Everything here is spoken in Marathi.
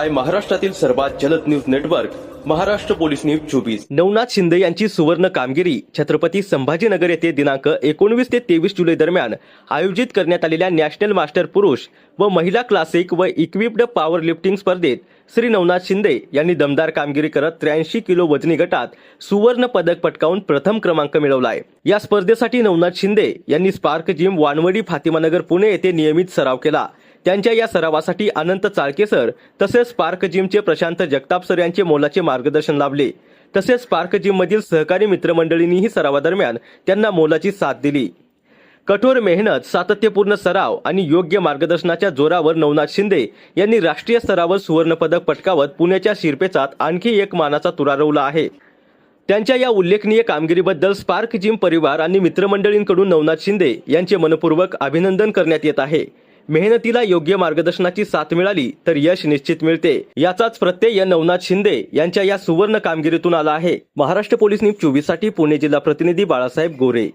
पाहताय महाराष्ट्रातील सर्वात जलद news network Maharashtra police news 24। Navnath Shinde यांची सुवर्ण कामगिरी छत्रपती संभाजीनगर येथे दिनांक 19 ते 23 जुलै दरम्यान आयोजित करण्यात आलेल्या नॅशनल मास्टर पुरुष व महिला क्लासिक व इक्विप्ड पॉवर लिफ्टिंग स्पर्धेत श्री नवनाथ शिंदे यांनी दमदार कामगिरी करत 83 किलो वजनी गटात सुवर्ण पदक पटकावून प्रथम क्रमांक मिळवलाय। या स्पर्धेसाठी नवनाथ शिंदे यांनी स्पार्क जिम वानवडी फातिमानगर पुणे येथे नियमित सराव केला। त्यांच्या या सरावासाठी अनंत चाळके सर तसेच स्पार्क जिमचे प्रशांत जगताप सर यांचे मोलाचे मार्गदर्शन लाभले। तसेच स्पार्क जिम मधील सहकारी मित्रमंडळींनीही सरावादरम्यान त्यांना मोलाची साथ दिली। कठोर मेहनत, सातत्यपूर्ण सराव आणि योग्य मार्गदर्शनाच्या जोरावर नवनाथ शिंदे यांनी राष्ट्रीय स्तरावर सुवर्ण पदक पटकावत पुण्याच्या शिरपेचात आणखी एक मानाचा तुरा रोवला आहे। त्यांच्या या उल्लेखनीय कामगिरीबद्दल स्पार्क जिम परिवार आणि मित्रमंडळींकडून नवनाथ शिंदे यांचे मनपूर्वक अभिनंदन करण्यात येत आहे। मेहनतीला योग्य मार्गदर्शनाची साथ मिळाली तर यश निश्चित मिळते, याचाच प्रत्यय नवनाथ शिंदे यांच्या या सुवर्ण कामगिरीतून आला आहे। महाराष्ट्र पोलीस न्यूज 24 साठी पुणे जिल्हा प्रतिनिधी बाळासाहेब गोरे।